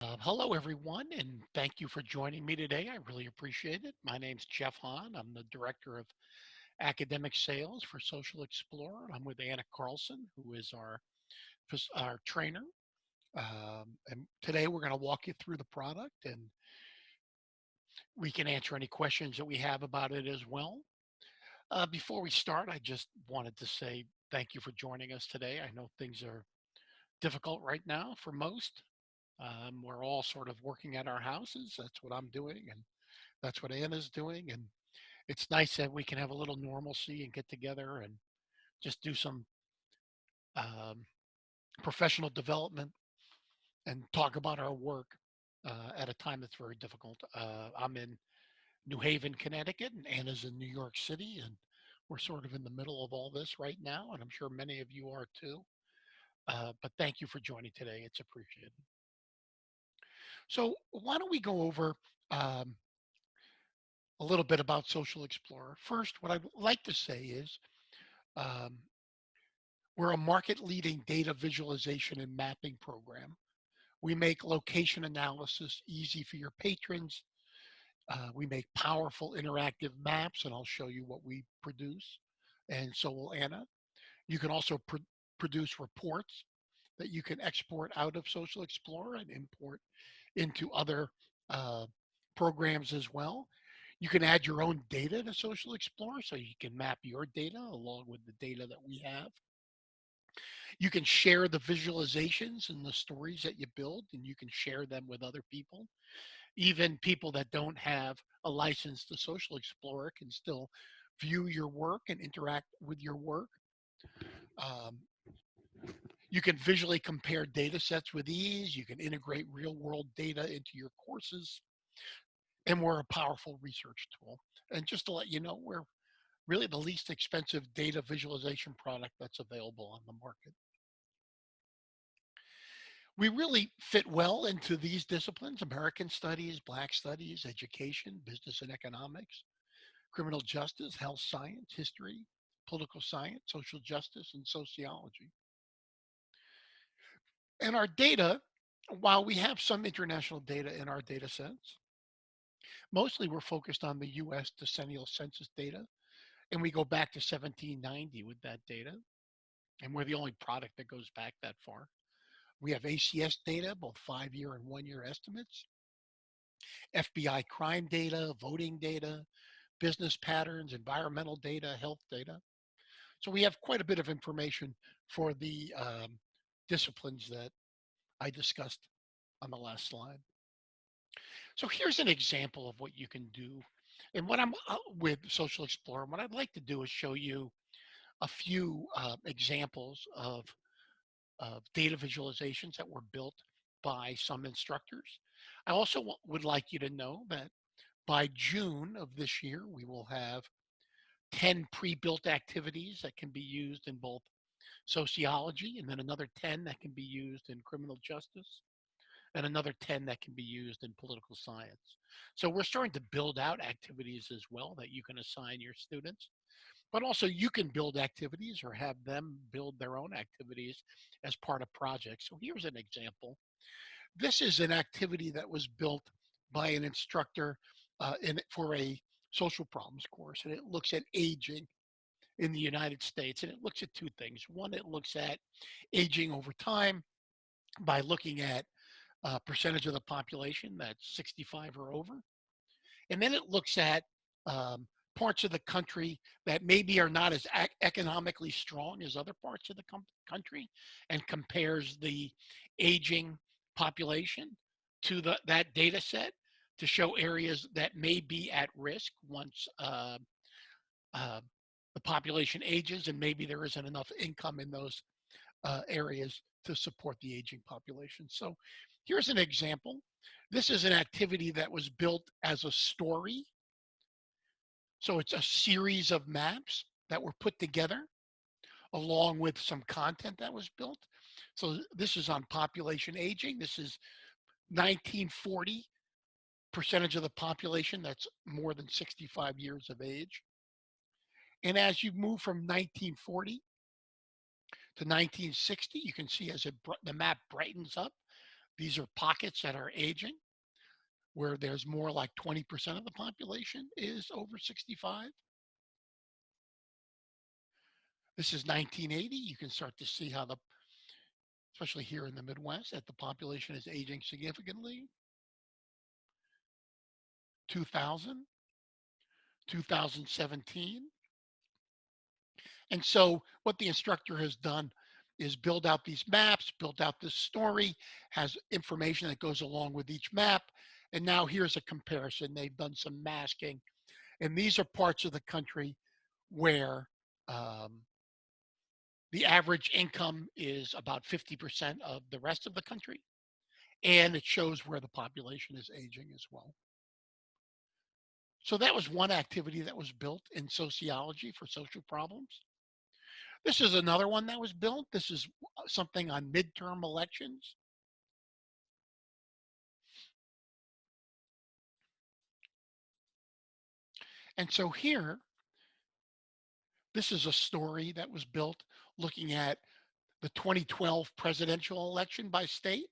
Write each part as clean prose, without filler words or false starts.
Hello, everyone, and thank you for joining me today. I really appreciate it. My name's Jeff Hahn. I'm the Director of Academic Sales for Social Explorer. I'm with Anna Carlson, who is our trainer. And today we're going to walk you through the product, and we can answer any questions that we have about it as well. Before we start, I just wanted to say thank you for joining us today. I know things are difficult right now for most. We're all sort of working at our houses. That's what I'm doing, and that's what Anna's doing. And it's nice that we can have a little normalcy and get together and just do some um, professional development and talk about our work at a time that's very difficult. I'm in New Haven, Connecticut, and Anna's in New York City, and we're sort of in the middle of all this right now, and I'm sure many of you are too. But thank you for joining today. It's appreciated. So, why don't we go over um, a little bit about Social Explorer? First, what I'd like to say is um, we're a market leading data visualization and mapping program. We make location analysis easy for your patrons. We make powerful interactive maps, and I'll show you what we produce. And so will Anna. You can also produce reports that you can export out of Social Explorer and import into other uh, programs as well. You can add your own data to Social Explorer so you can map your data along with the data that we have. You can share the visualizations and the stories that you build, and you can share them with other people. Even people that don't have a license to Social Explorer can still view your work and interact with your work. Um, you can visually compare data sets with ease. You can integrate real world data into your courses. And we're a powerful research tool. And just to let you know, we're really the least expensive data visualization product that's available on the market. We really fit well into these disciplines: American studies, Black studies, education, business and economics, criminal justice, health science, history, political science, social justice, and sociology. And our data, while we have some international data in our data sets, mostly we're focused on the US decennial census data. And we go back to 1790 with that data. And we're the only product that goes back that far. We have ACS data, both 5 year and 1 year estimates, FBI crime data, voting data, business patterns, environmental data, health data. So we have quite a bit of information for the disciplines that I discussed on the last slide. So here's an example of what you can do. And what I'm with Social Explorer, what I'd like to do is show you a few examples of data visualizations that were built by some instructors. I also would like you to know that by June of this year, we will have 10 pre-built activities that can be used in both sociology, and then another 10 that can be used in criminal justice, and another 10 that can be used in political science. So we're starting to build out activities as well that you can assign your students, but also you can build activities or have them build their own activities as part of projects. So here's an example. This is an activity that was built by an instructor for a social problems course, and it looks at aging in the United States. And it looks at two things. One, it looks at aging over time by looking at percentage of the population that's 65 or over. And then it looks at um, parts of the country that maybe are not as economically strong as other parts of the country, and compares the aging population to that data set to show areas that may be at risk once uh, the population ages, and maybe there isn't enough income in those areas to support the aging population. So here's an example. This is an activity that was built as a story. So it's a series of maps that were put together along with some content that was built. So this is on population aging. This is 1940 percentage of the population that's more than 65 years of age. And as you move from 1940 to 1960, you can see as the map brightens up, These are pockets that are aging, where there's more like 20% of the population is over 65. This is 1980. You can start to see how especially here in the Midwest, that the population is aging significantly. 2000, 2017. And so what the instructor has done is build out these maps, build out this story, has information that goes along with each map. And now here's a comparison. They've done some masking. And these are parts of the country where the average income is about 50% of the rest of the country. And it shows where the population is aging as well. So that was one activity that was built in sociology for social problems. This is another one that was built. This is something on midterm elections. And so here, this is a story that was built looking at the 2012 presidential election by state,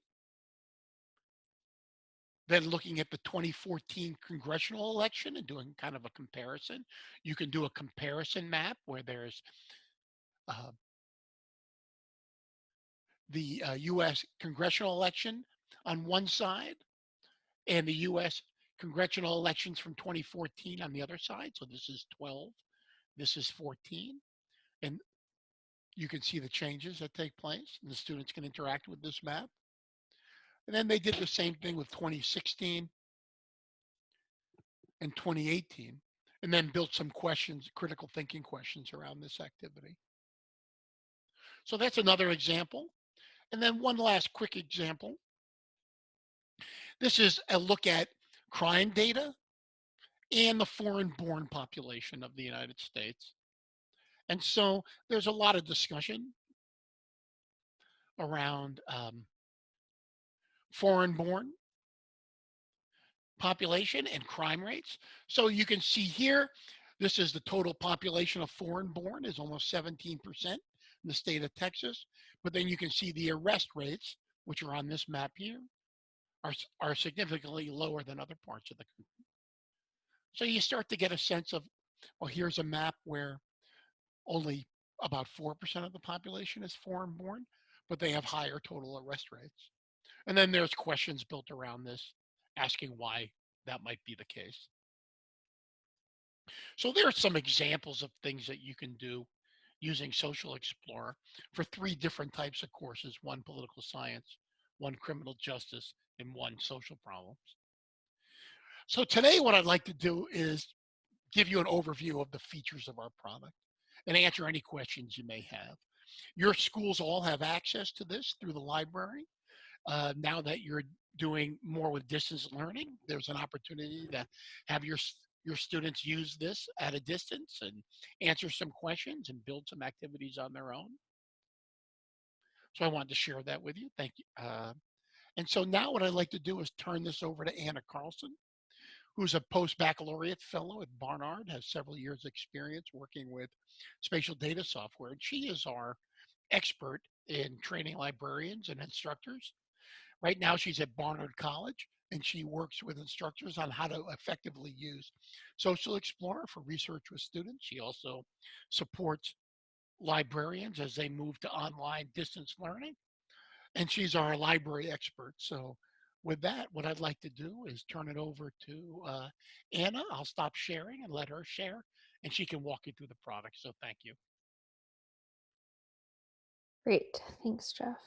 then looking at the 2014 congressional election and doing kind of a comparison. You can do a comparison map where there's the US congressional election on one side and the US congressional elections from 2014 on the other side. So this is 12, this is 14. And you can see the changes that take place, and the students can interact with this map. And then they did the same thing with 2016 and 2018, and then built some questions, critical thinking questions around this activity. So that's another example. And then one last quick example. This is a look at crime data and the foreign-born population of the United States. And so there's a lot of discussion around foreign-born population and crime rates. So you can see here, this is the total population of foreign-born is almost 17% in the state of Texas. But then you can see the arrest rates, which are on this map here, are significantly lower than other parts of the country. So you start to get a sense of, well, here's a map where only about 4% of the population is foreign-born, but they have higher total arrest rates. And then there's questions built around this, asking why that might be the case. So there are some examples of things that you can do using Social Explorer for 3 different types of courses: 1 political science, 1 criminal justice, and 1 social problems. So today what I'd like to do is give you an overview of the features of our product and answer any questions you may have. Your schools all have access to this through the library. Now that you're doing more with distance learning, there's an opportunity to have your students use this at a distance and answer some questions and build some activities on their own. So I wanted to share that with you. Thank you. And so now what I'd like to do is turn this over to Anna Carlson, who's a post-baccalaureate fellow at Barnard, has several years experience working with spatial data software. And she is our expert in training librarians and instructors. Right now she's at Barnard College, and she works with instructors on how to effectively use Social Explorer for research with students. She also supports librarians as they move to online distance learning, and she's our library expert. So with that, what I'd like to do is turn it over to Anna. I'll stop sharing and let her share, and she can walk you through the product. So thank you. Great, thanks, Jeff.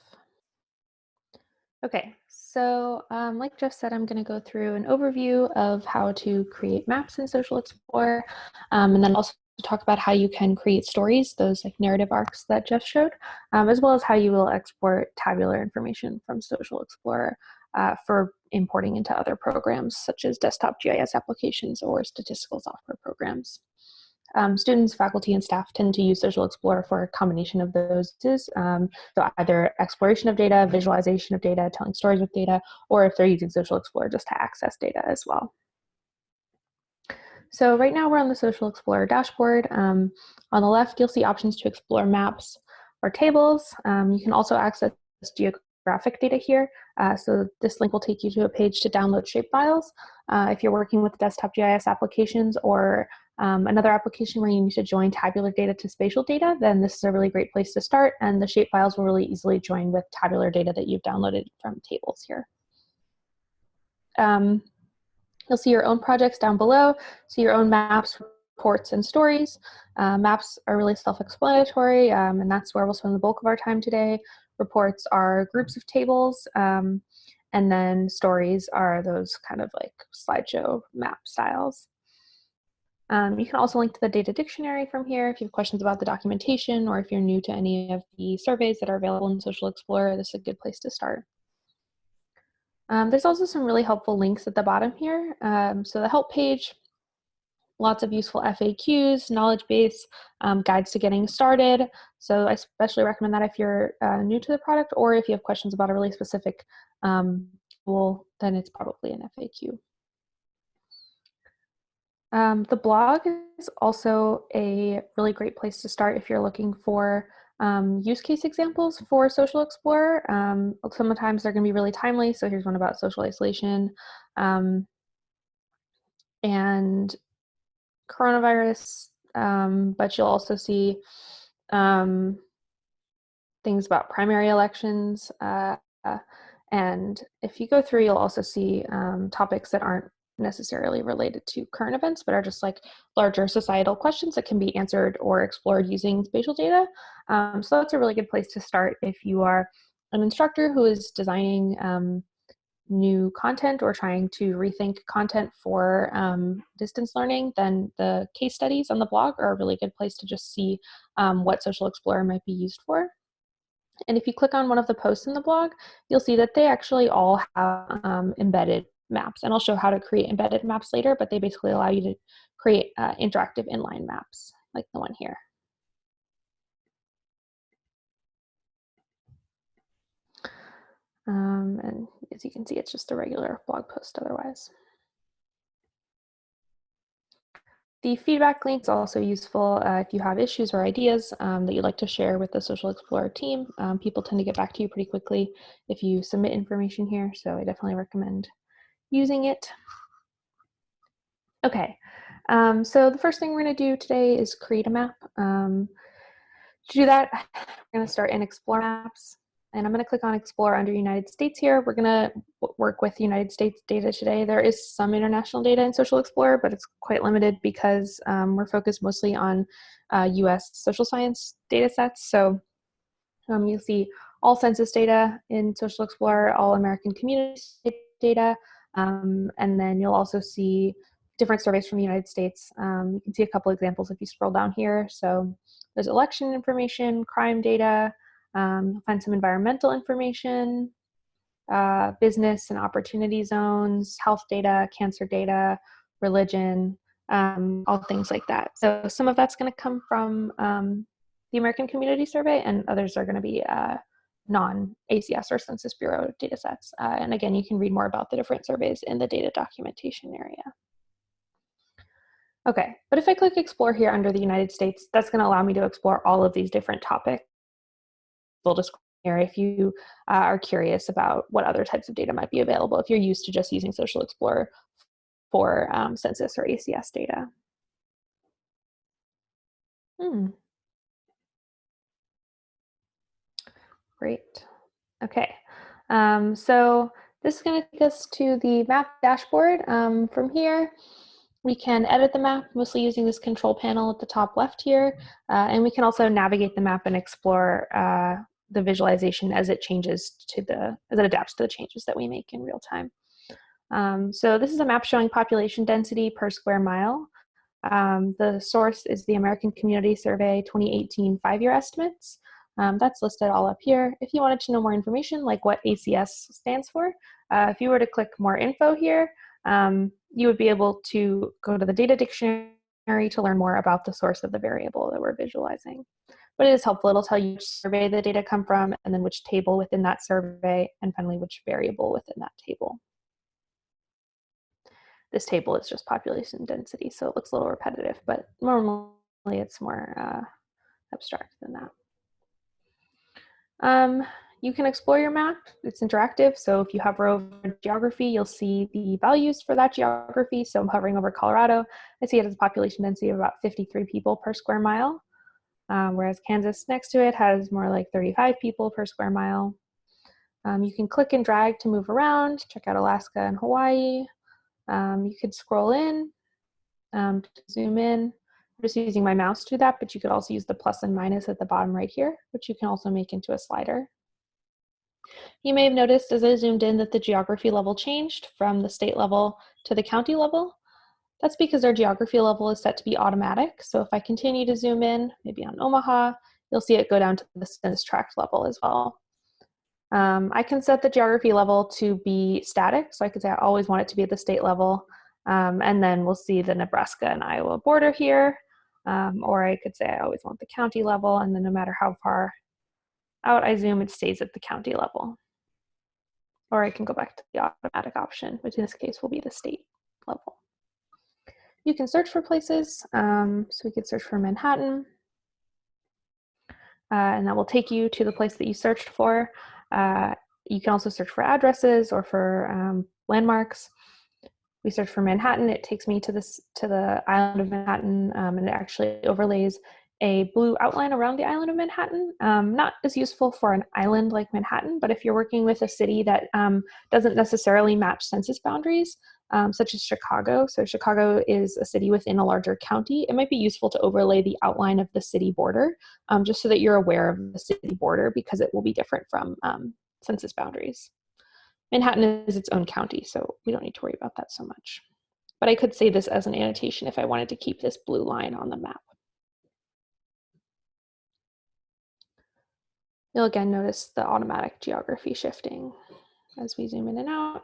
Okay, so like Jeff said, I'm going to go through an overview of how to create maps in Social Explorer, and then also talk about how you can create stories, those like narrative arcs that Jeff showed, as well as how you will export tabular information from Social Explorer for importing into other programs such as desktop GIS applications or statistical software programs. Students, faculty, and staff tend to use Social Explorer for a combination of those. So either exploration of data, visualization of data, telling stories with data, or if they're using Social Explorer just to access data as well. So right now we're on the Social Explorer dashboard. On the left, you'll see options to explore maps or tables. You can also access geographic graphic data here. So this link will take you to a page to download shapefiles. If you're working with desktop GIS applications or another application where you need to join tabular data to spatial data, then this is a really great place to start, and the shapefiles will really easily join with tabular data that you've downloaded from tables here. You'll see your own projects down below, see your own maps, reports, and stories. Maps are really self-explanatory, and that's where we'll spend the bulk of our time today. Reports are groups of tables, and then stories are those kind of like slideshow map styles. You can also link to the data dictionary from here if you have questions about the documentation, or if you're new to any of the surveys that are available in Social Explorer, this is a good place to start. There's also some really helpful links at the bottom here. So the help page, lots of useful FAQs, knowledge base, guides to getting started. So I especially recommend that if you're new to the product, or if you have questions about a really specific tool, then it's probably an FAQ. The blog is also a really great place to start if you're looking for use case examples for Social Explorer. Sometimes they're going to be really timely. So here's one about social isolation and coronavirus, but you'll also see things about primary elections. And if you go through, you'll also see topics that aren't necessarily related to current events, but are just like larger societal questions that can be answered or explored using spatial data. So that's a really good place to start if you are an instructor who is designing new content or trying to rethink content for distance learning. Then the case studies on the blog are a really good place to just see what Social Explorer might be used for. And if you click on one of the posts in the blog, you'll see that they actually all have embedded maps. And I'll show how to create embedded maps later, but they basically allow you to create interactive inline maps like the one here. And as you can see, it's just a regular blog post otherwise. The feedback link is also useful if you have issues or ideas that you'd like to share with the Social Explorer team. People tend to get back to you pretty quickly if you submit information here, so I definitely recommend using it. Okay, so the first thing we're going to do today is create a map. To do that, we're going to start in Explore Maps, and I'm going to click on Explore under United States here. We're going to work with United States data today. There is some international data in Social Explorer, but it's quite limited because we're focused mostly on US social science data sets. So you'll see all census data in Social Explorer, all American community data, and then you'll also see different surveys from the United States. You can see a couple examples if you scroll down here. So there's election information, crime data, you'll find some environmental information, business and opportunity zones, health data, cancer data, religion, all things like that. So some of that's going to come from the American Community Survey, and others are going to be non-ACS or Census Bureau data sets. And again, you can read more about the different surveys in the data documentation area. Okay, but if I click Explore here under the United States, that's going to allow me to explore all of these different topics. Full disclosure here if you are curious about what other types of data might be available if you're used to just using Social Explorer for census or ACS data. Great. Okay, so this is going to take us to the map dashboard. From here, we can edit the map, mostly using this control panel at the top left here, and we can also navigate the map and explore the visualization as it changes as it adapts to the changes that we make in real time. So this is a map showing population density per square mile. The source is the American Community Survey 2018 5-year estimates. That's listed all up here. If you wanted to know more information, like what ACS stands for, if you were to click more info here, you would be able to go to the data dictionary to learn more about the source of the variable that we're visualizing. But it is helpful. It'll tell you which survey the data come from, and then which table within that survey, and finally which variable within that table. This table is just population density, so it looks a little repetitive, but normally it's more abstract than that. You can explore your map. It's interactive. So if you hover over geography, you'll see the values for that geography. So I'm hovering over Colorado. I see it has a population density of about 53 people per square mile, whereas Kansas next to it has more like 35 people per square mile. You can click and drag to move around, check out Alaska and Hawaii. You could scroll in, to zoom in. I'm just using my mouse to do that, but you could also use the plus and minus at the bottom right here, which you can also make into a slider. You may have noticed as I zoomed in that the geography level changed from the state level to the county level. That's because our geography level is set to be automatic. So if I continue to zoom in, maybe on Omaha, you'll see it go down to the census tract level as well. I can set the geography level to be static. So I could say I always want it to be at the state level. And then we'll see the Nebraska and Iowa border here. Or I could say I always want the county level. And then no matter how far out I zoom, it stays at the county level. Or I can go back to the automatic option, which in this case will be the state level. You can search for places. So we could search for Manhattan. And that will take you to the place that you searched for. You can also search for addresses or for landmarks. We search for Manhattan. It takes me to the island of Manhattan, and it actually overlays a blue outline around the island of Manhattan. Not as useful for an island like Manhattan, but if you're working with a city that doesn't necessarily match census boundaries, such as Chicago. So Chicago is a city within a larger county. It might be useful to overlay the outline of the city border, just so that you're aware of the city border because it will be different from census boundaries. Manhattan is its own county, so we don't need to worry about that so much. But I could say this as an annotation if I wanted to keep this blue line on the map. You'll again notice the automatic geography shifting as we zoom in and out.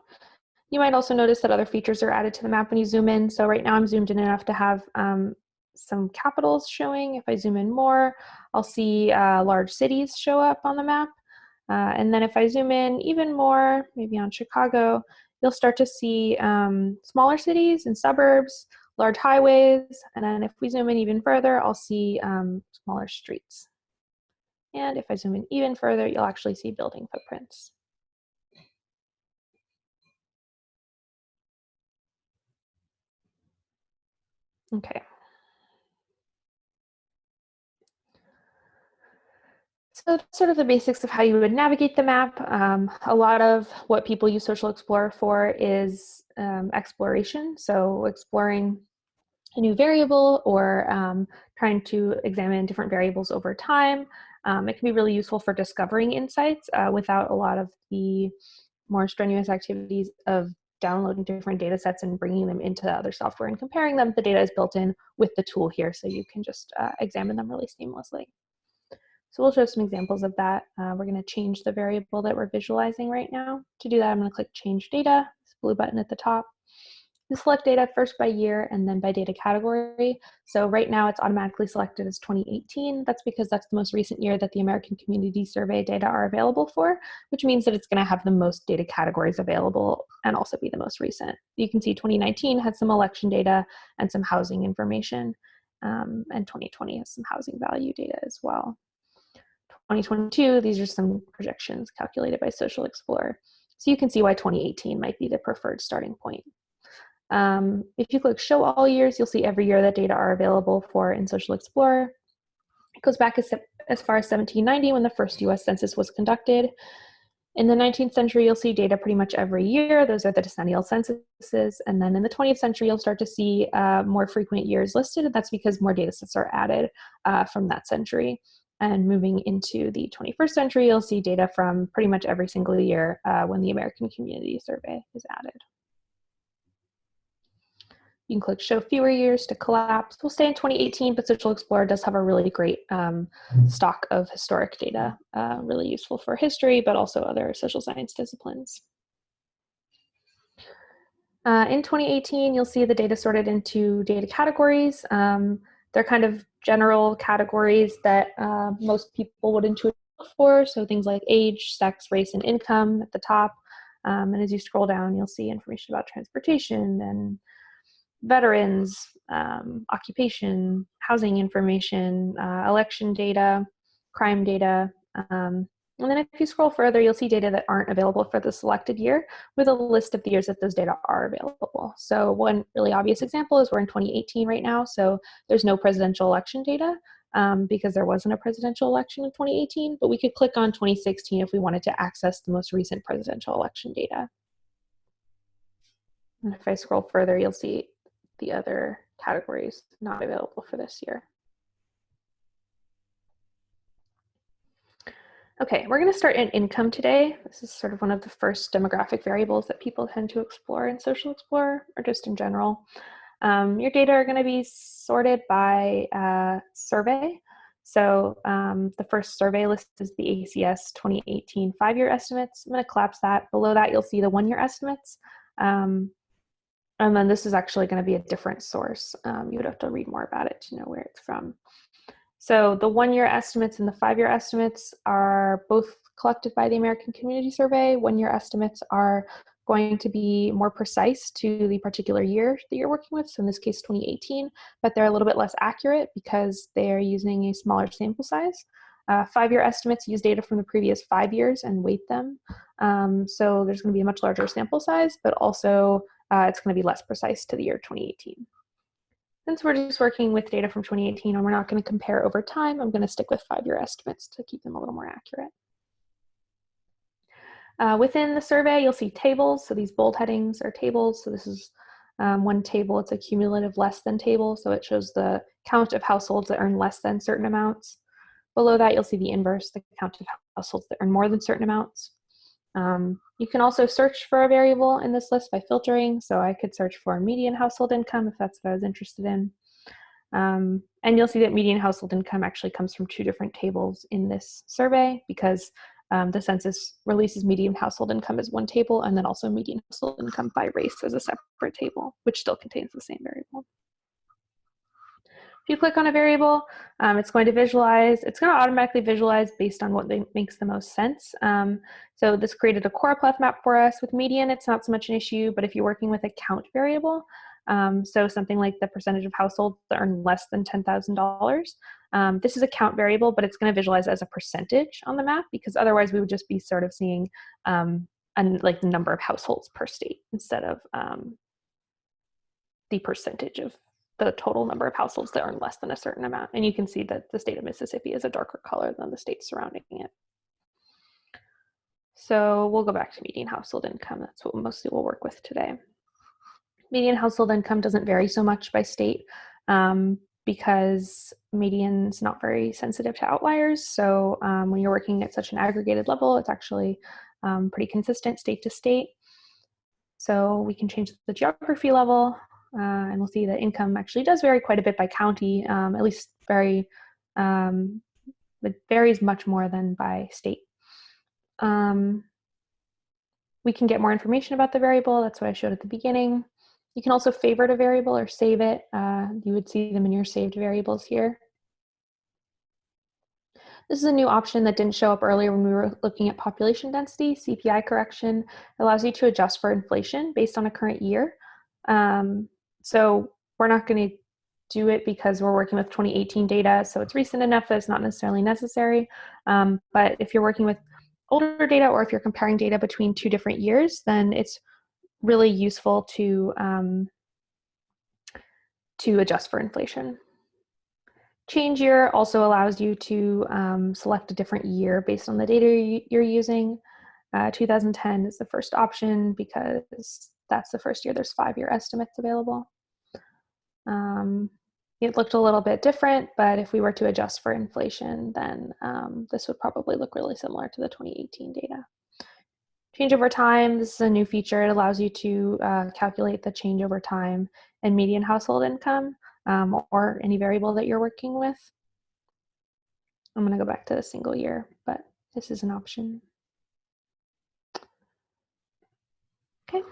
You might also notice that other features are added to the map when you zoom in. So right now I'm zoomed in enough to have some capitals showing. If I zoom in more, I'll see large cities show up on the map. And then if I zoom in even more, maybe on Chicago, you'll start to see smaller cities and suburbs, large highways. And then if we zoom in even further, I'll see smaller streets. And if I zoom in even further, you'll actually see building footprints. Okay. So that's sort of the basics of how you would navigate the map. A lot of what people use Social Explorer for is exploration. So exploring a new variable or trying to examine different variables over time. It can be really useful for discovering insights without a lot of the more strenuous activities of downloading different data sets and bringing them into other software and comparing them. The data is built in with the tool here, so you can just examine them really seamlessly. So we'll show some examples of that. We're going to change the variable that we're visualizing right now. To do that, I'm going to click Change Data, this blue button at the top. You select data first by year and then by data category. So right now it's automatically selected as 2018. That's because that's the most recent year that the American Community Survey data are available for, which means that it's going to have the most data categories available and also be the most recent. You can see 2019 has some election data and some housing information, and 2020 has some housing value data as well. 2022, these are some projections calculated by Social Explorer. So you can see why 2018 might be the preferred starting point. If you click Show All Years, you'll see every year that data are available for in Social Explorer. It goes back as far as 1790 when the first US Census was conducted. In the 19th century, you'll see data pretty much every year. Those are the decennial censuses. And then in the 20th century, you'll start to see more frequent years listed. And that's because more data sets are added from that century. And moving into the 21st century, you'll see data from pretty much every single year when the American Community Survey is added. You can click Show Fewer Years to collapse. We'll stay in 2018, but Social Explorer does have a really great stock of historic data, really useful for history, but also other social science disciplines. In 2018, you'll see the data sorted into data categories. They're kind of general categories that most people would intuitively look for. So things like age, sex, race, and income at the top. And as you scroll down, you'll see information about transportation and veterans, occupation, housing information, election data, crime data. And then if you scroll further, you'll see data that aren't available for the selected year with a list of the years that those data are available. So one really obvious example is we're in 2018 right now, so there's no presidential election data because there wasn't a presidential election in 2018, but we could click on 2016 if we wanted to access the most recent presidential election data. And if I scroll further, you'll see the other categories not available for this year. Okay, we're going to start in income today. This is sort of one of the first demographic variables that people tend to explore in Social Explorer, or just in general. Your data are going to be sorted by survey. So the first survey list is the ACS 2018 5-year estimates. I'm going to collapse that. Below that, you'll see the 1-year estimates. And then this is actually going to be a different source. You would have to read more about it to know where it's from. So the 1-year estimates and the 5-year estimates are both collected by the American Community Survey. 1-year estimates are going to be more precise to the particular year that you're working with, so in this case 2018, but they're a little bit less accurate because they're using a smaller sample size. 5-year estimates use data from the previous 5 years and weight them. So there's going to be a much larger sample size, but also it's going to be less precise to the year 2018. Since we're just working with data from 2018 and we're not going to compare over time, I'm going to stick with 5-year estimates to keep them a little more accurate. Within the survey, you'll see tables. So these bold headings are tables. So this is one table. It's a cumulative less than table. So it shows the count of households that earn less than certain amounts. Below that, you'll see the inverse, the count of households that earn more than certain amounts. You can also search for a variable in this list by filtering. So I could search for median household income if that's what I was interested in. And you'll see that median household income actually comes from 2 different tables in this survey because the census releases median household income as one table and then also median household income by race as a separate table, which still contains the same variable. If you click on a variable, it's going to automatically visualize based on what makes the most sense. So this created a choropleth map for us. With median, it's not so much an issue, but if you're working with a count variable, so something like the percentage of households that earn less than $10,000, this is a count variable, but it's going to visualize as a percentage on the map because otherwise we would just be sort of seeing like the number of households per state instead of the percentage of the total number of households that earn less than a certain amount. And you can see that the state of Mississippi is a darker color than the states surrounding it. So we'll go back to median household income. That's what mostly we'll work with today. Median household income doesn't vary so much by state because median's not very sensitive to outliers. So when you're working at such an aggregated level, it's actually pretty consistent state to state. So we can change the geography level. And we'll see that income actually does vary quite a bit by county, at least it varies much more than by state. We can get more information about the variable. That's what I showed at the beginning. You can also favorite a variable or save it. You would see them in your saved variables here. This is a new option that didn't show up earlier when we were looking at population density. CPI correction allows you to adjust for inflation based on a current year. So we're not going to do it because we're working with 2018 data, so it's recent enough that it's not necessarily necessary. But if you're working with older data or if you're comparing data between 2 different years, then it's really useful to adjust for inflation. Change year also allows you to select a different year based on the data you're using. 2010 is the first option because that's the first year there's 5-year estimates available. It looked a little bit different, but if we were to adjust for inflation, then this would probably look really similar to the 2018 data. Change over time, this is a new feature. It allows you to calculate the change over time in median household income or any variable that you're working with. I'm going to go back to the single year, but this is an option. Okay.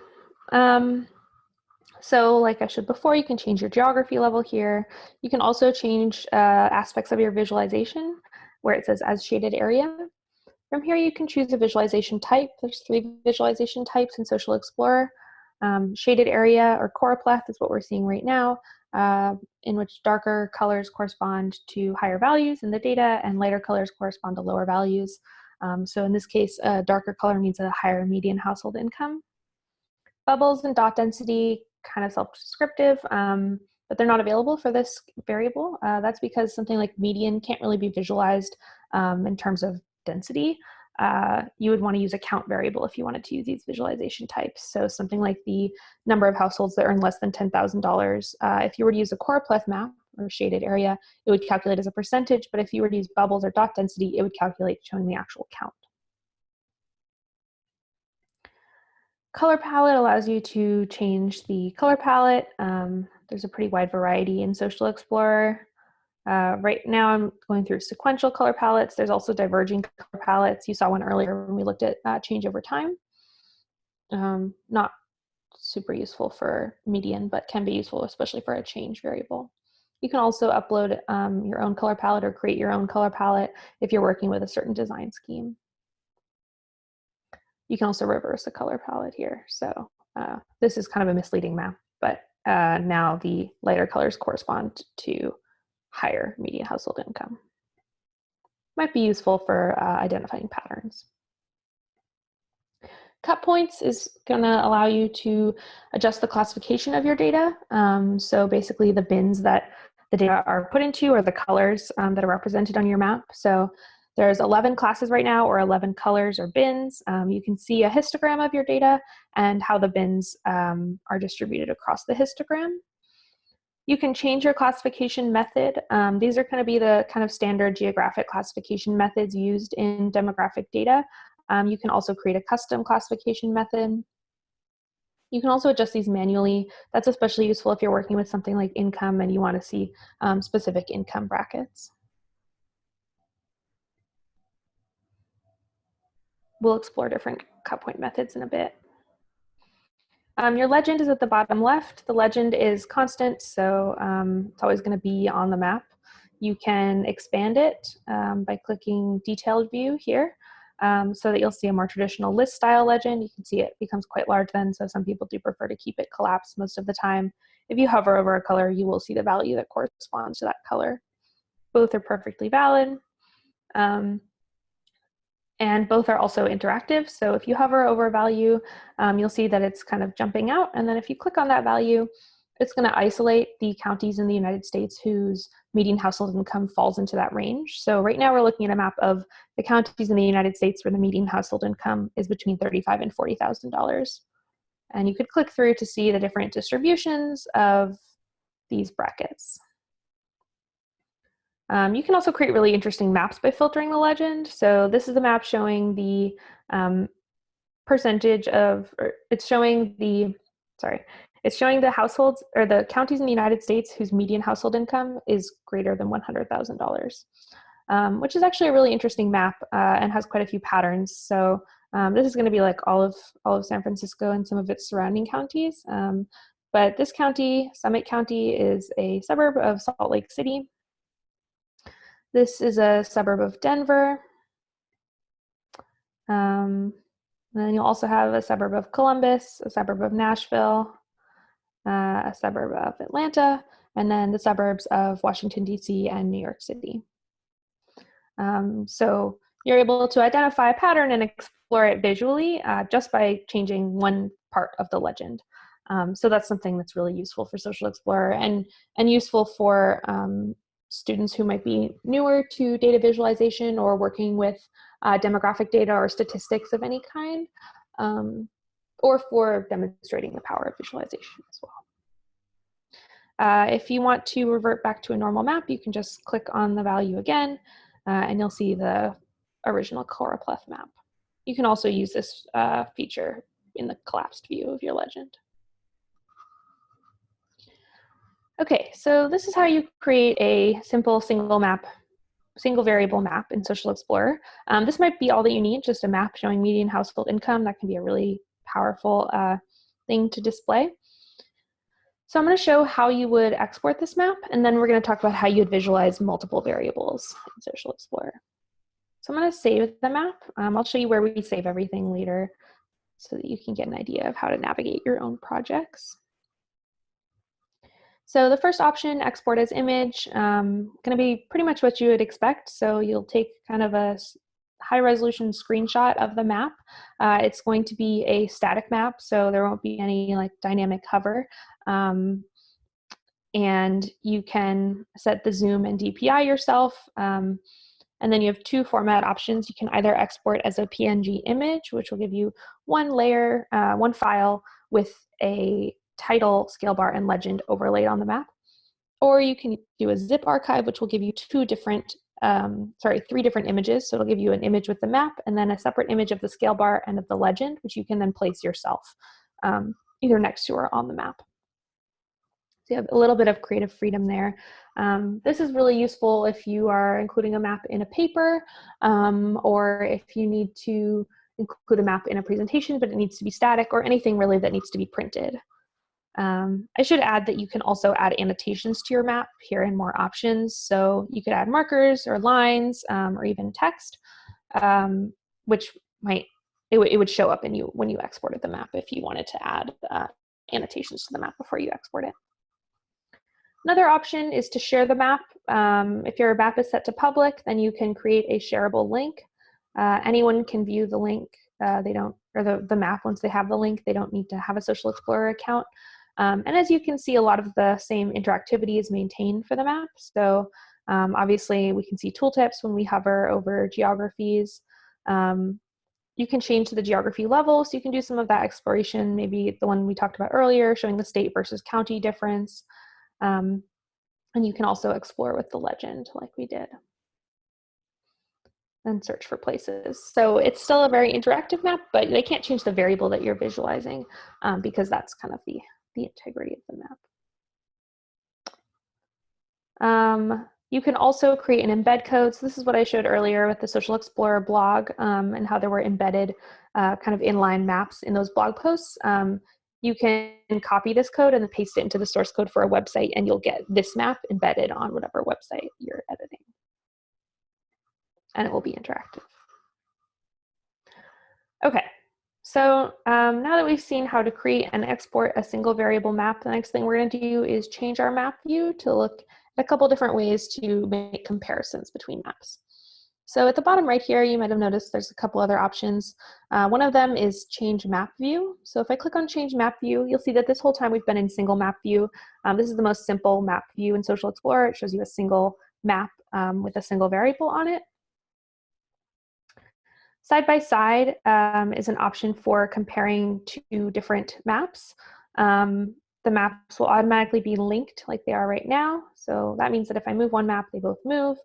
So like I showed before, you can change your geography level here. You can also change aspects of your visualization where it says as shaded area. From here, you can choose a visualization type. There's 3 visualization types in Social Explorer. Shaded area or choropleth is what we're seeing right now, in which darker colors correspond to higher values in the data and lighter colors correspond to lower values. So in this case, a darker color means a higher median household income. Bubbles and dot density, kind of self-descriptive, but they're not available for this variable. That's because something like median can't really be visualized in terms of density. You would want to use a count variable if you wanted to use these visualization types. So something like the number of households that earn less than $10,000. If you were to use a choropleth map or shaded area, it would calculate as a percentage, but if you were to use bubbles or dot density, it would calculate showing the actual count. Color palette allows you to change the color palette. There's a pretty wide variety in Social Explorer. Right now I'm going through sequential color palettes. There's also diverging color palettes. You saw one earlier when we looked at change over time. Not super useful for median, but can be useful especially for a change variable. You can also upload your own color palette or create your own color palette if you're working with a certain design scheme. You can also reverse a color palette here. So this is kind of a misleading map, but now the lighter colors correspond to higher median household income. Might be useful for identifying patterns. Cut points is going to allow you to adjust the classification of your data. So basically the bins that the data are put into are the colors that are represented on your map. So there's 11 classes right now, or 11 colors or bins. You can see a histogram of your data and how the bins are distributed across the histogram. You can change your classification method. These are going to be the kind of standard geographic classification methods used in demographic data. You can also create a custom classification method. You can also adjust these manually. That's especially useful if you're working with something like income and you want to see specific income brackets. We'll explore different cut point methods in a bit. Your legend is at the bottom left. The legend is constant, so it's always going to be on the map. You can expand it by clicking detailed view here so that you'll see a more traditional list style legend. You can see it becomes quite large then, so some people do prefer to keep it collapsed most of the time. If you hover over a color, you will see the value that corresponds to that color. Both are perfectly valid. And both are also interactive. So if you hover over a value, you'll see that it's kind of jumping out. And then if you click on that value, it's going to isolate the counties in the United States whose median household income falls into that range. So right now we're looking at a map of the counties in the United States where the median household income is between $35,000 and $40,000. And you could click through to see the different distributions of these brackets. You can also create really interesting maps by filtering the legend. So this is the map showing the percentage of, or it's showing the households or the counties in the United States whose median household income is greater than $100,000, which is actually a really interesting map and has quite a few patterns. So this is going to be like all of San Francisco and some of its surrounding counties. But this county, Summit County, is a suburb of Salt Lake City. This is a suburb of Denver. And then you'll also have a suburb of Columbus, a suburb of Nashville, a suburb of Atlanta, and then the suburbs of Washington, D.C. and New York City. So you're able to identify a pattern and explore it visually just by changing one part of the legend. So that's something that's really useful for Social Explorer and useful for students who might be newer to data visualization or working with demographic data or statistics of any kind, or for demonstrating the power of visualization as well. If you want to revert back to a normal map, you can just click on the value again, and you'll see the original choropleth map. You can also use this feature in the collapsed view of your legend. Okay, so this is how you create a simple single variable map in Social Explorer. This might be all that you need, just a map showing median household income. That can be a really powerful thing to display. So I'm going to show how you would export this map, and then we're going to talk about how you'd visualize multiple variables in Social Explorer. So I'm going to save the map. I'll show you where we save everything later so that you can get an idea of how to navigate your own projects. So the first option, export as image, going to be pretty much what you would expect. So you'll take kind of a high resolution screenshot of the map. It's going to be a static map, so there won't be any like dynamic hover. And you can set the zoom and DPI yourself. And then you have two format options. You can either export as a PNG image, which will give you one layer, one file with a title, scale bar, and legend overlaid on the map. Or you can do a zip archive, which will give you three different images. So it'll give you an image with the map and then a separate image of the scale bar and of the legend, which you can then place yourself either next to or on the map. So you have a little bit of creative freedom there. This is really useful if you are including a map in a paper, or if you need to include a map in a presentation, but it needs to be static, or anything really that needs to be printed. I should add that you can also add annotations to your map here in more options. So you could add markers or lines, or even text, which it would show up when you exported the map if you wanted to add annotations to the map before you export it. Another option is to share the map. If your map is set to public, then you can create a shareable link. Anyone can view the link. The map once they have the link. They don't need to have a Social Explorer account. And as you can see, a lot of the same interactivity is maintained for the map. So obviously, we can see tooltips when we hover over geographies. You can change the geography level, so you can do some of that exploration, maybe the one we talked about earlier, showing the state versus county difference. And you can also explore with the legend like we did and search for places. So it's still a very interactive map, but they can't change the variable that you're visualizing because that's kind of the integrity of the map. You can also create an embed code. So this is what I showed earlier with the Social Explorer blog and how there were embedded kind of inline maps in those blog posts. You can copy this code and then paste it into the source code for a website, and you'll get this map embedded on whatever website you're editing. And it will be interactive. Okay, so now that we've seen how to create and export a single variable map, the next thing we're going to do is change our map view to look at a couple different ways to make comparisons between maps. So at the bottom right here, you might have noticed there's a couple other options. One of them is change map view. So if I click on change map view, you'll see that this whole time we've been in single map view. This is the most simple map view in Social Explorer. It shows you a single map with a single variable on it. Side by side is an option for comparing two different maps. The maps will automatically be linked like they are right now. So that means that if I move one map, they both move.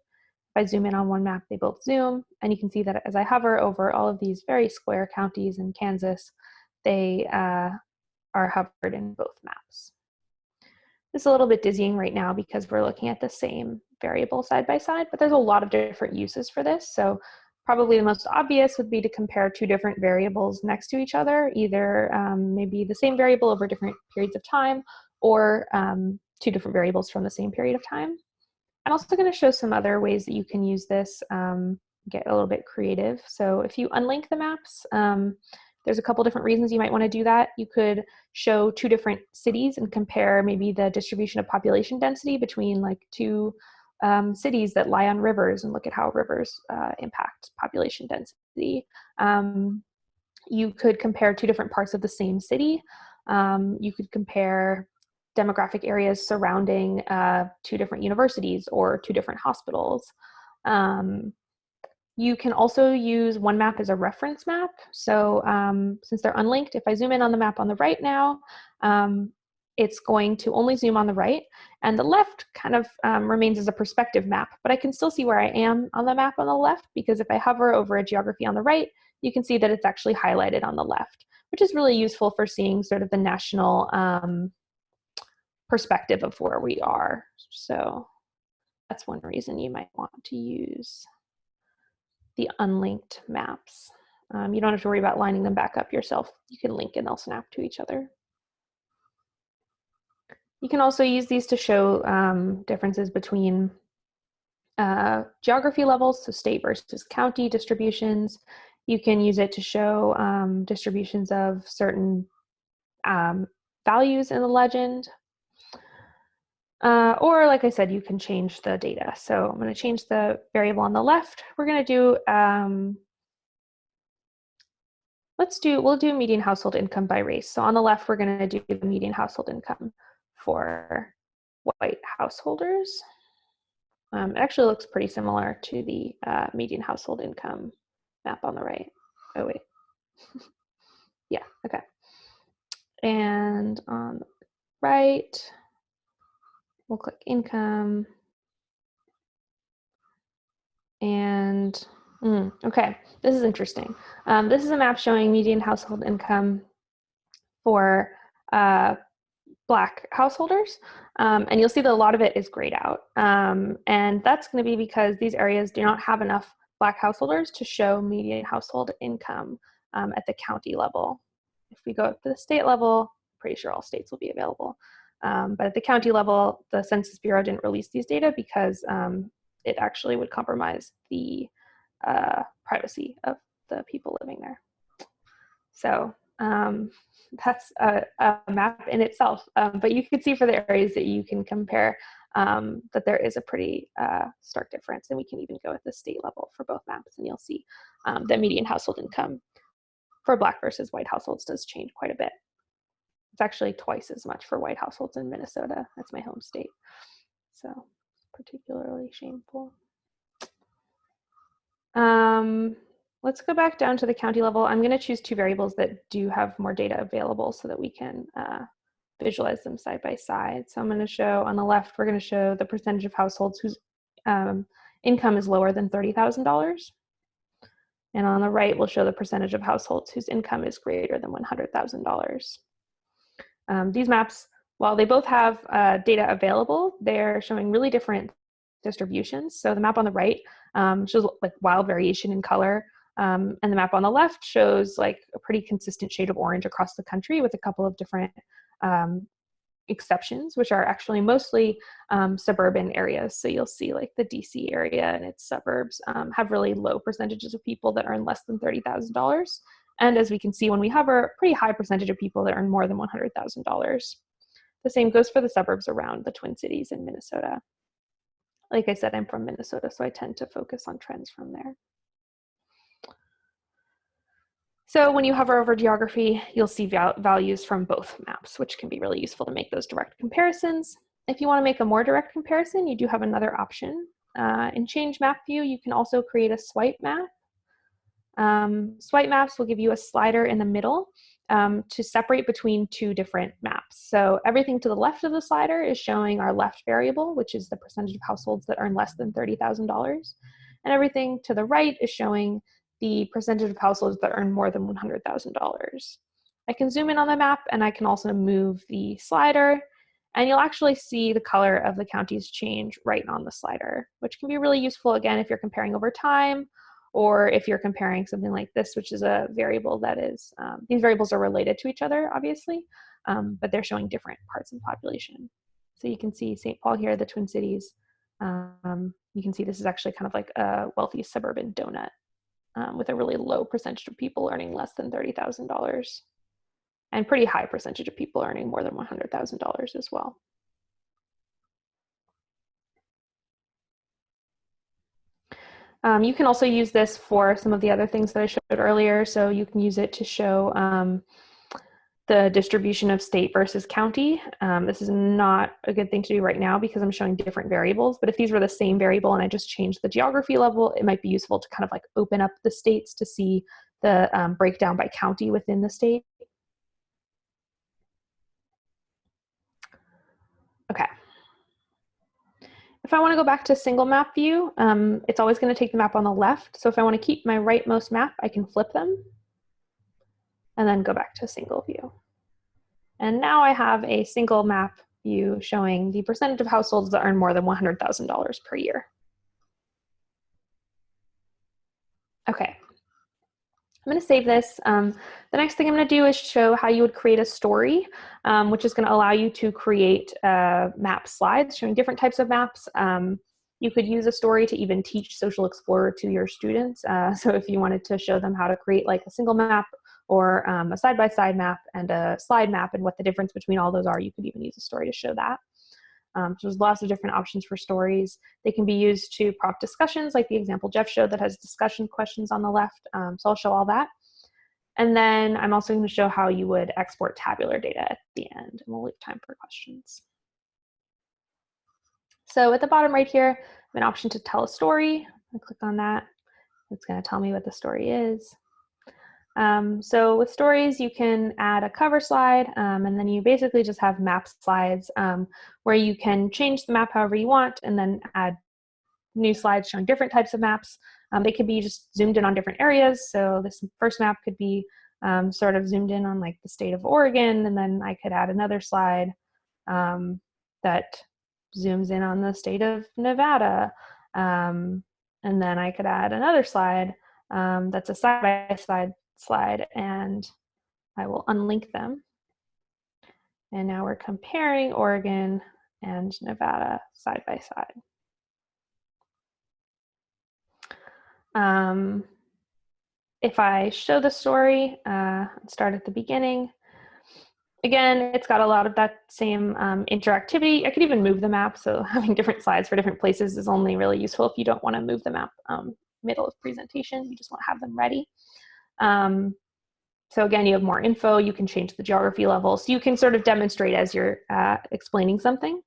If I zoom in on one map, they both zoom. And you can see that as I hover over all of these very square counties in Kansas, they are hovered in both maps. It's a little bit dizzying right now because we're looking at the same variable side by side, but there's a lot of different uses for this. So probably the most obvious would be to compare two different variables next to each other, either maybe the same variable over different periods of time, or two different variables from the same period of time. I'm also going to show some other ways that you can use this, get a little bit creative. So if you unlink the maps, there's a couple different reasons you might want to do that. You could show two different cities and compare maybe the distribution of population density between like two cities that lie on rivers and look at how rivers impact population density. You could compare two different parts of the same city. You could compare demographic areas surrounding two different universities or two different hospitals. You can also use one map as a reference map. So since they're unlinked, if I zoom in on the map on the right now, it's going to only zoom on the right, and the left kind of remains as a perspective map, but I can still see where I am on the map on the left, because if I hover over a geography on the right, you can see that it's actually highlighted on the left, which is really useful for seeing sort of the national perspective of where we are. So that's one reason you might want to use the unlinked maps. You don't have to worry about lining them back up yourself. You can link and they'll snap to each other. You can also use these to show differences between geography levels, so state versus county distributions. You can use it to show distributions of certain values in the legend. Or like I said, you can change the data. So I'm going to change the variable on the left. We're going to do we'll do median household income by race. So on the left, we're going to do the median household income for white householders. It actually looks pretty similar to the median household income map on the right. Oh, wait. Yeah, okay. And on the right, we'll click income. And okay, this is interesting. This is a map showing median household income for Black householders. And you'll see that a lot of it is grayed out. And that's going to be because these areas do not have enough Black householders to show median household income at the county level. If we go up to the state level, pretty sure all states will be available. But at the county level, the Census Bureau didn't release these data because it actually would compromise the privacy of the people living there. So that's a map in itself. But you can see for the areas that you can compare that there is a pretty stark difference. And we can even go at the state level for both maps, and you'll see the median household income for Black versus white households does change quite a bit. It's actually twice as much for white households in Minnesota. That's my home state. So particularly shameful. Let's go back down to the county level. I'm going to choose two variables that do have more data available so that we can visualize them side by side. So I'm going to show on the left, we're going to show the percentage of households whose income is lower than $30,000. And on the right, we'll show the percentage of households whose income is greater than $100,000. These maps, while they both have data available, they're showing really different distributions. So the map on the right shows like wild variation in color. And the map on the left shows like a pretty consistent shade of orange across the country with a couple of different exceptions, which are actually mostly suburban areas. So you'll see like the DC area and its suburbs have really low percentages of people that earn less than $30,000. And as we can see when we hover, a pretty high percentage of people that earn more than $100,000. The same goes for the suburbs around the Twin Cities in Minnesota. Like I said, I'm from Minnesota, so I tend to focus on trends from there. So when you hover over geography, you'll see values from both maps, which can be really useful to make those direct comparisons. If you want to make a more direct comparison, you do have another option. In Change Map View, you can also create a swipe map. Swipe maps will give you a slider in the middle to separate between two different maps. So everything to the left of the slider is showing our left variable, which is the percentage of households that earn less than $30,000. And everything to the right is showing the percentage of households that earn more than $100,000. I can zoom in on the map, and I can also move the slider, and you'll actually see the color of the counties change right on the slider, which can be really useful, again, if you're comparing over time, or if you're comparing something like this, which is a variable that is, these variables are related to each other, obviously, but they're showing different parts of the population. So you can see St. Paul here, the Twin Cities. You can see this is actually kind of like a wealthy suburban donut with a really low percentage of people earning less than $30,000 and pretty high percentage of people earning more than $100,000 as well. You can also use this for some of the other things that I showed earlier. So you can use it to show the distribution of state versus county. This is not a good thing to do right now because I'm showing different variables, but if these were the same variable and I just changed the geography level, it might be useful to kind of like open up the states to see the breakdown by county within the state. Okay. If I want to go back to single map view, it's always going to take the map on the left. So if I want to keep my rightmost map, I can flip them and then go back to single view. And now I have a single map view showing the percentage of households that earn more than $100,000 per year. Okay, I'm going to save this. The next thing I'm going to do is show how you would create a story, which is going to allow you to create map slides showing different types of maps. You could use a story to even teach Social Explorer to your students. So if you wanted to show them how to create like a single map or a side-by-side map and a slide map and what the difference between all those are, you could even use a story to show that. So there's lots of different options for stories. They can be used to prompt discussions like the example Jeff showed that has discussion questions on the left. So I'll show all that. And then I'm also going to show how you would export tabular data at the end, and we'll leave time for questions. So at the bottom right here, I have an option to tell a story. I click on that. It's going to tell me what the story is. So with stories, you can add a cover slide, and then you basically just have map slides where you can change the map however you want, and then add new slides showing different types of maps. They could be just zoomed in on different areas. So this first map could be sort of zoomed in on like the state of Oregon, and then I could add another slide that zooms in on the state of Nevada. And then I could add another slide that's a side-by-side slide, and I will unlink them. And now we're comparing Oregon and Nevada side by side. If I show the story, start at the beginning, again, it's got a lot of that same interactivity. I could even move the map, so having different slides for different places is only really useful if you don't want to move the map middle of presentation. You just want to have them ready. So again, you have more info. You can change the geography level. So you can sort of demonstrate as you're explaining something,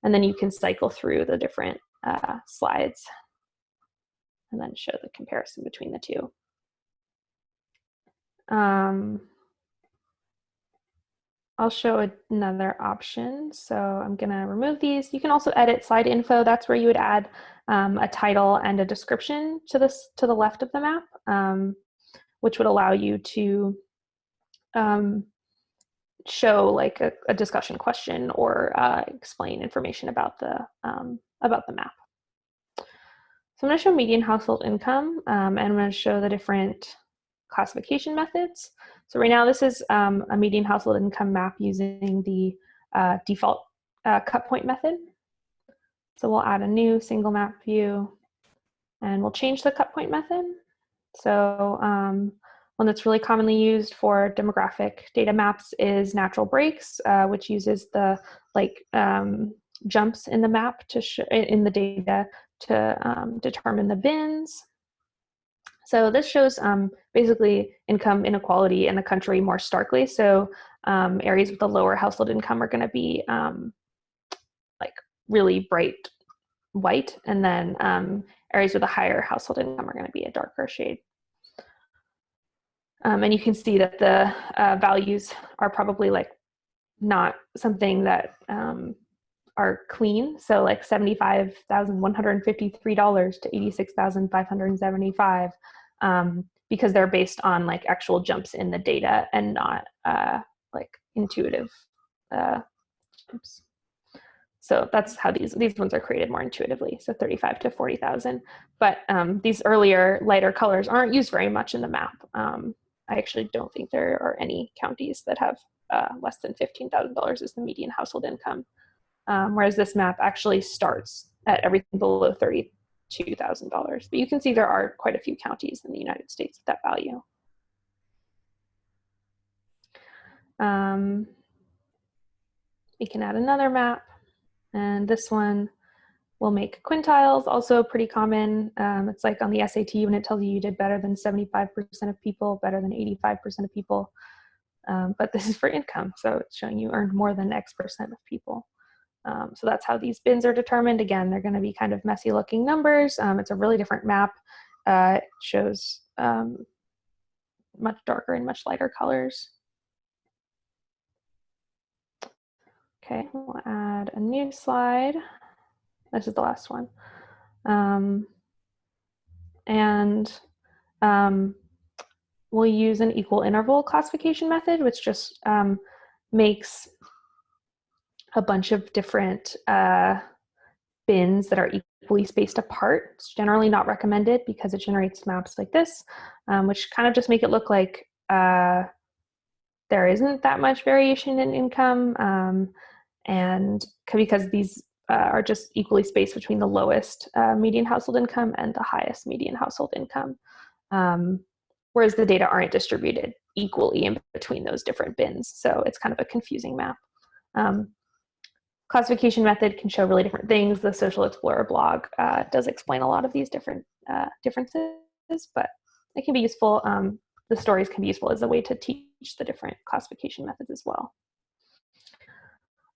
and then you can cycle through the different slides and then show the comparison between the two. I'll show another option. So I'm going to remove these. You can also edit slide info. That's where you would add a title and a description to the left of the map, which would allow you to show like a discussion question or explain information about the map. So I'm going to show median household income, and I'm going to show the different classification methods. So right now this is a median household income map using the default cut point method. So we'll add a new single map view, and we'll change the cut point method. So one that's really commonly used for demographic data maps is natural breaks, which uses the jumps in the map to in the data to determine the bins. So this shows basically income inequality in the country more starkly. So areas with a lower household income are going to be like really bright white, and then areas with a higher household income are going to be a darker shade. And you can see that the values are probably like not something that are clean. So like $75,153 to $86,575 because they're based on like actual jumps in the data and not like intuitive jumps. So that's how these ones are created more intuitively. So 35 to 40,000. But these earlier lighter colors aren't used very much in the map. I actually don't think there are any counties that have less than $15,000 as the median household income. Whereas this map actually starts at everything below $32,000. But you can see there are quite a few counties in the United States with that value. We can add another map, and this one will make quintiles, also pretty common. It's like on the SAT when it tells you you did better than 75% of people, better than 85% of people. But this is for income, so it's showing you earned more than X percent of people. So that's how these bins are determined. Again, they're going to be kind of messy looking numbers. It's a really different map. It shows much darker and much lighter colors. Okay, we'll add a new slide. This is the last one. We'll use an equal interval classification method, which just makes a bunch of different bins that are equally spaced apart. It's generally not recommended because it generates maps like this, which kind of just make it look like there isn't that much variation in income, and because these are just equally spaced between the lowest median household income and the highest median household income, whereas the data aren't distributed equally in between those different bins. So it's kind of a confusing map. Classification method can show really different things. The Social Explorer blog does explain a lot of these different differences, but it can be useful the stories can be useful as a way to teach the different classification methods as well.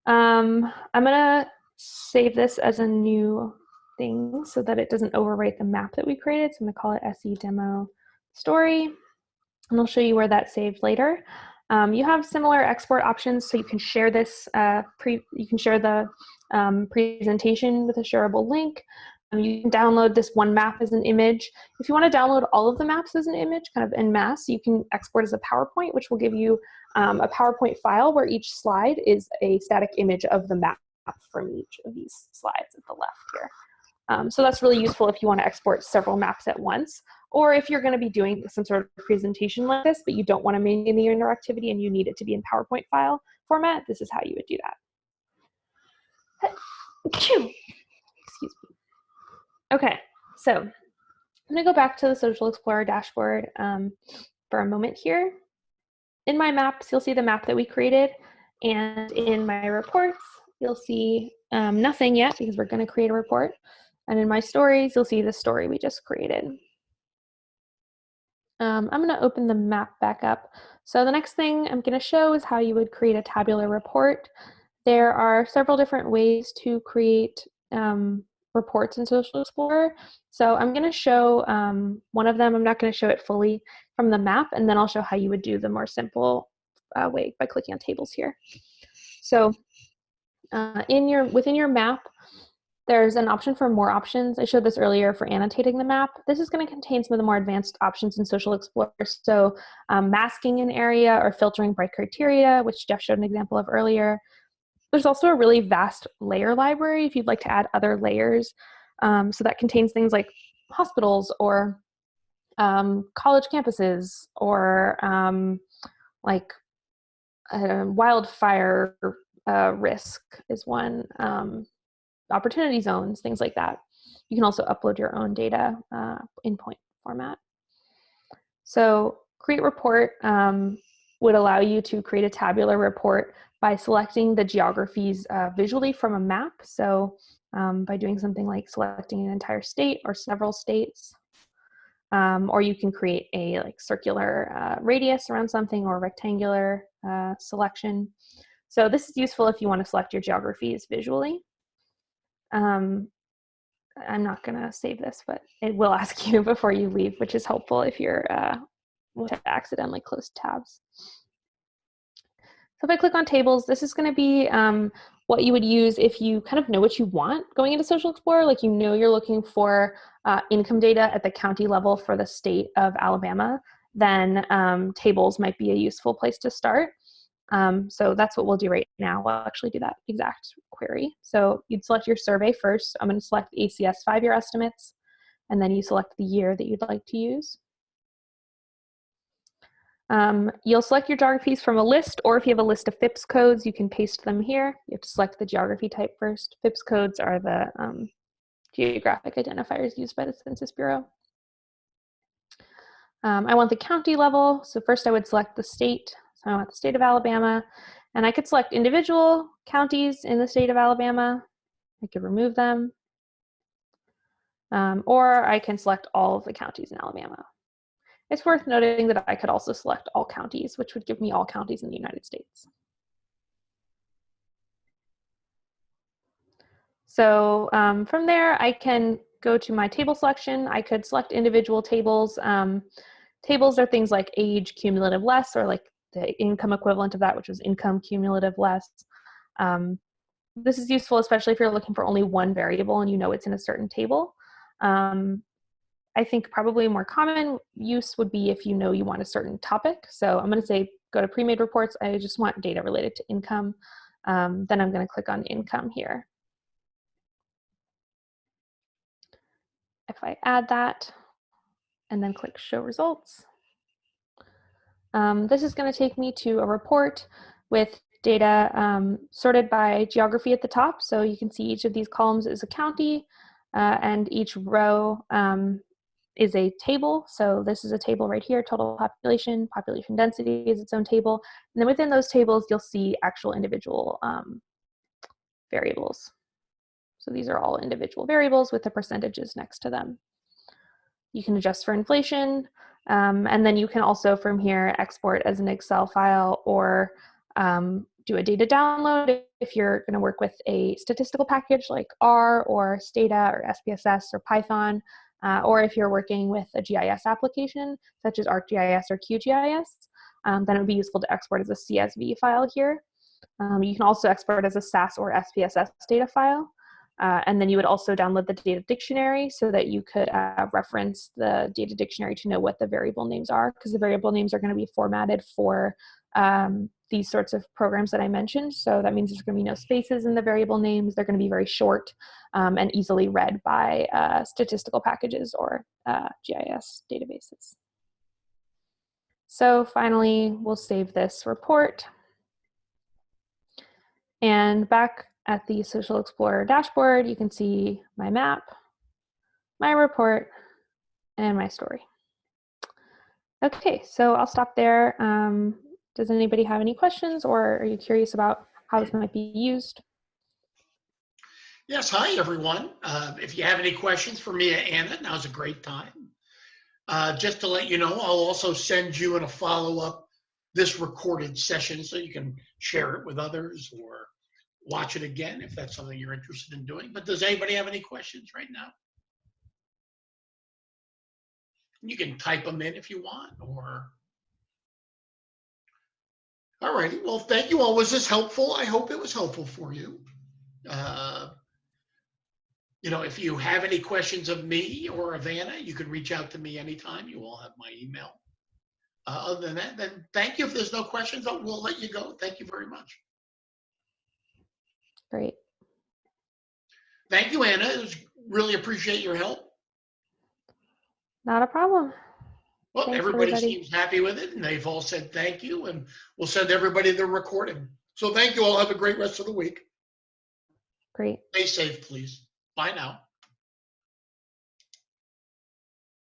I'm gonna save this as a new thing so that it doesn't overwrite the map that we created. So I'm gonna call it SE demo story, and I'll show you where that's saved later. You have similar export options, so you can share this. You can share the presentation with a shareable link. You can download this one map as an image. If you want to download all of the maps as an image, kind of en masse, you can export as a PowerPoint, which will give you a PowerPoint file where each slide is a static image of the map from each of these slides at the left here. So that's really useful if you want to export several maps at once, or if you're going to be doing some sort of presentation like this, but you don't want to maintain the interactivity and you need it to be in PowerPoint file format, this is how you would do that. Excuse me. Okay, so I'm going to go back to the Social Explorer dashboard for a moment here. In my maps, you'll see the map that we created, and in my reports, you'll see nothing yet because we're going to create a report. And in my stories, you'll see the story we just created. I'm going to open the map back up. So the next thing I'm going to show is how you would create a tabular report. There are several different ways to create reports in Social Explorer. So I'm going to show one of them. I'm not going to show it fully from the map, and then I'll show how you would do the more simple way by clicking on tables here. So within your map, there's an option for more options. I showed this earlier for annotating the map. This is going to contain some of the more advanced options in Social Explorer. So masking an area or filtering by criteria, which Jeff showed an example of earlier. There's also a really vast layer library if you'd like to add other layers. So that contains things like hospitals or college campuses or like wildfire risk is one. Opportunity zones, things like that. You can also upload your own data in point format. So create report would allow you to create a tabular report by selecting the geographies visually from a map. So by doing something like selecting an entire state or several states, or you can create a circular radius around something or rectangular selection. So this is useful if you want to select your geographies visually. I'm not going to save this, but it will ask you before you leave, which is helpful if you're to accidentally close tabs. So if I click on tables, this is going to be what you would use if you kind of know what you want going into Social Explorer. Like, you know, you're looking for income data at the county level for the state of Alabama, then tables might be a useful place to start. So that's what we'll do right now. We'll actually do that exact query. So you'd select your survey first. I'm going to select ACS 5-year estimates, and then you select the year that you'd like to use. You'll select your geographies from a list, or if you have a list of FIPS codes, you can paste them here. You have to select the geography type first. FIPS codes are the geographic identifiers used by the Census Bureau. I want the county level, so first I would select the state. So I want the state of Alabama, and I could select individual counties in the state of Alabama. I could remove them, or I can select all of the counties in Alabama. It's worth noting that I could also select all counties, which would give me all counties in the United States. So from there, I can go to my table selection. I could select individual tables. Tables are things like age cumulative less, or like the income equivalent of that, which was income cumulative less. This is useful, especially if you're looking for only one variable and you know it's in a certain table. I think probably a more common use would be if you know you want a certain topic. So I'm going to say go to pre-made reports. I just want data related to income. Then I'm going to click on income here. If I add that and then click show results, this is going to take me to a report with data sorted by geography at the top. So you can see each of these columns is a county, and each row is a table. So this is a table right here, total population, population density is its own table. And then within those tables, you'll see actual individual variables. So these are all individual variables with the percentages next to them. You can adjust for inflation. And then you can also from here export as an Excel file or do a data download if you're going to work with a statistical package like R or Stata or SPSS or Python, or if you're working with a GIS application such as ArcGIS or QGIS, then it would be useful to export as a CSV file here. You can also export as a SAS or SPSS data file. And then you would also download the data dictionary so that you could reference the data dictionary to know what the variable names are, because the variable names are going to be formatted for these sorts of programs that I mentioned. So that means there's going to be no spaces in the variable names. They're going to be very short and easily read by statistical packages or GIS databases. So finally, we'll save this report. And back at the Social Explorer dashboard, you can see my map, my report, and my story. Okay, so I'll stop there. Does anybody have any questions, or are you curious about how this might be used? Yes, hi everyone. If you have any questions for me or Anna, now's a great time. Just to let you know, I'll also send you in a follow-up this recorded session so you can share it with others or watch it again if that's something you're interested in doing. But does anybody have any questions right now? You can type them in if you want, or. All righty. Well, thank you all. Was this helpful? I hope it was helpful for you. If you have any questions of me or of Anna, you can reach out to me anytime. You all have my email. Other than that, then thank you. If there's no questions, we'll let you go. Thank you very much. Great. Thank you, Anna. Really appreciate your help. Not a problem. Well, Thanks, everybody everybody. seems happy with it, and they've all said thank you, and we'll send everybody the recording. So thank you all. Have a great rest of the week. Great. Stay safe, please. Bye now.